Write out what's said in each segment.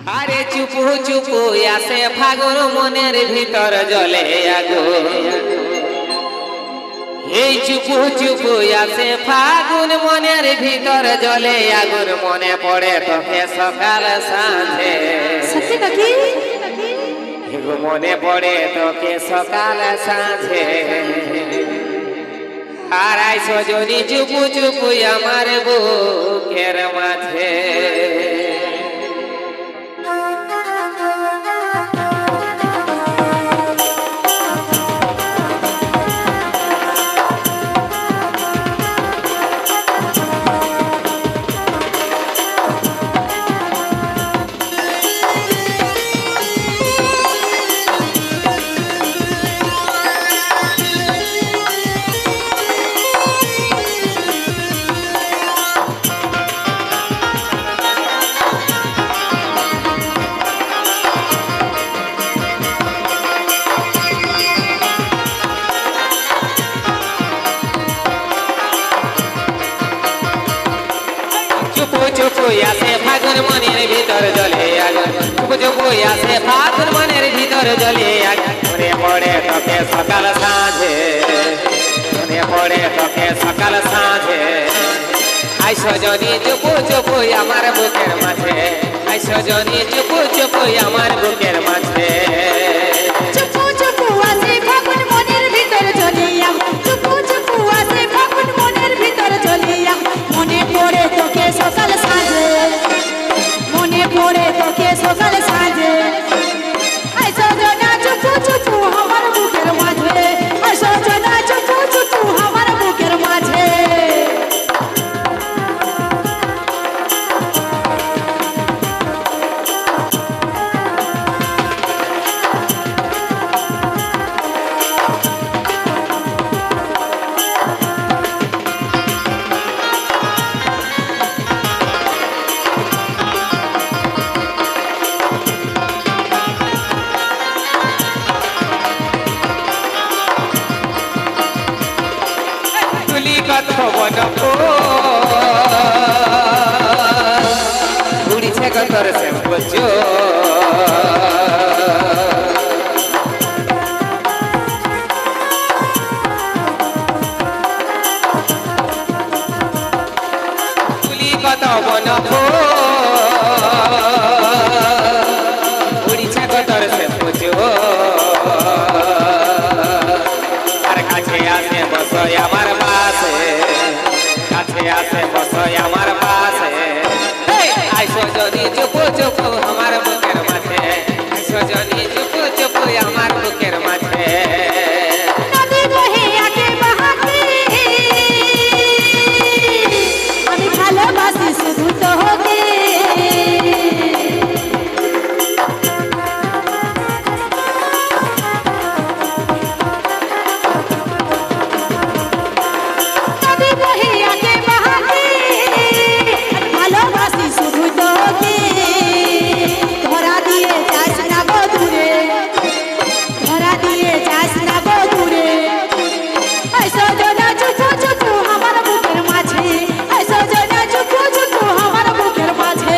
আরে চুপু চুপু আসে ফাগুন মনের ভিতর জ্বলে আগুন। এই চুপু চুপু আসে ফাগুন মনের ভিতর জ্বলে আগুন। মনে পড়ে তোকে সকাল সাঁঝে, সত্যি নাকি? মনে পড়ে তোকে সকাল সাঁঝে। আর আইসো যদি চুপু চুপু আমার বুকের মাঝে। চুপু চুপু আসে ফাগুন মনের ভিতর জ্বলে আগুন। চুপু চুপু আসে ফাগুন মনের ভিতর জ্বলে আগুন। মনে পড়ে তোকে সকাল সাঁঝে, মনে পড়ে তোকে সকাল সাঁঝে। আইসো যদি চুপু চুপু আমার বুকের মাঝে, আইসো যদি চুপু চুপু আমার বুকের মাঝে। চুপু চুপু আসে ফাগুন মনের ভিতর জ্বলিয়া, চুপু চুপু আসে ফাগুন মনের ভিতর জ্বলিয়া। মনে পড়ে তোকে সকাল সাঁঝে, মনে পড়ে তোকে সকাল সাঁঝে। আইসো জনা চুপু চুপু আমার বুকের মাঝে, আইসো জনা চুপু চুপু আমার বুকের মাঝে। তুলি কত বনপ উড়িছে কতর শ্যামগজ। তুলি কত বনপ উড়িছে কতর শ্যামগজ। আর কাছে আসে বসয় আমার পাশে, কাছে আসে বসয় আমার পাশে। আইসো যদি চুপু চুপু আমার বুকের মাঝে, আইসো যদি চুপু চুপু আমার বুকের মাঝে। নদী বহে আগে বাহাতে, আমি ভালোবাসি শুধু তোকে। নদী বহে আগে বাহাতে, আমি ভালোবাসি শুধু তোকে। ধরা দিয়ে যাস না গো দূরে, ধরা দিয়ে যাস না গো দূরে। আইসো জনা চুপু চুপু আমার বুকের মাঝে, আইসো জনা চুপু চুপু আমার বুকের মাঝে।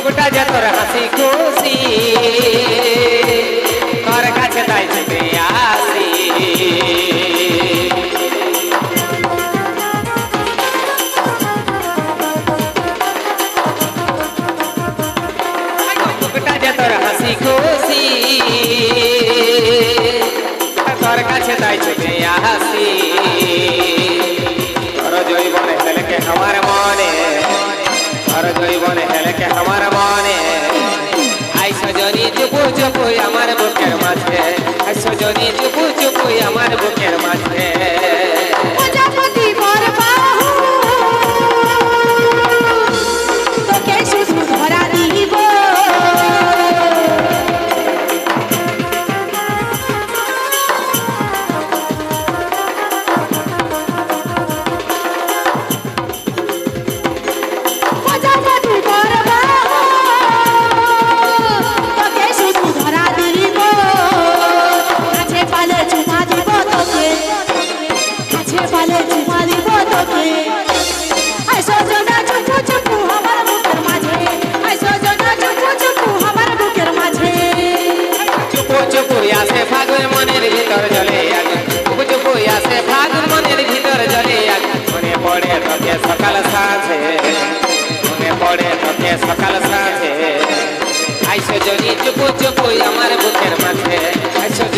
গোটা যে তোর হাসি খুশি, তোর কাছে তাই ছুটে আসি। গোটা যে তোর হাসি খুশি, তোর কাছে তাই ছুটে আসি। তোর জৈবনে হেলকে আমার মনে, তোর জৈবনে হেলকে আমার মনে। আইসো যদি চুপু চুপু আমার বুকের মাঝে, আইসো যদি চুপু চুপু আমার বুকের মাঝে। প্রজাপতি বর বাহু, তোকে শুধু ধরা দিব।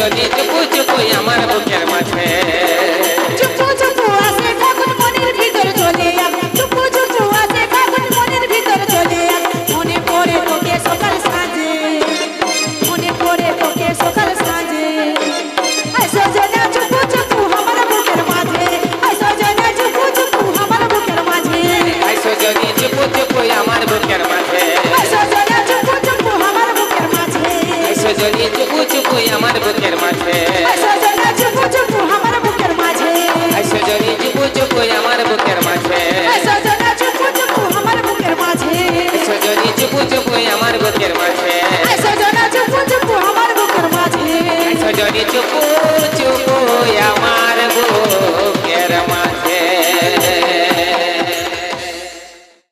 সজনী চুপু চুপু আমার বুকের মাঝে চুপু চুপু আসে ফাগুন মনের ভিতর চলে আয় চুপু চুপু আসে ফাগুন মনের ভিতর চলে আয় মনে পড়ে তোকে সকাল সাঁঝে মনে পড়ে তোকে সকাল সাঁঝে আয় সজনা চুপু চুপু আমার বুকের মাঝে আয় সজনা চুপু চুপু আমার বুকের মাঝে আই সজনী চুপু চুপু আমার বুকের মাঝে আয় সজনা চুপু চুপু আমার বুকের মাঝে আই সজনী চুপু চুপু আমার বুকের মাঝে আয় সজনা চুপু চুপু আমার বুকের মাঝে আই সজনী চুপু চুপু আমার বুকের মাঝে আয় সজনা চুপু চুপু আমার বুকের মাঝে সজনী চুপু চুপু আমার বুকের মাঝে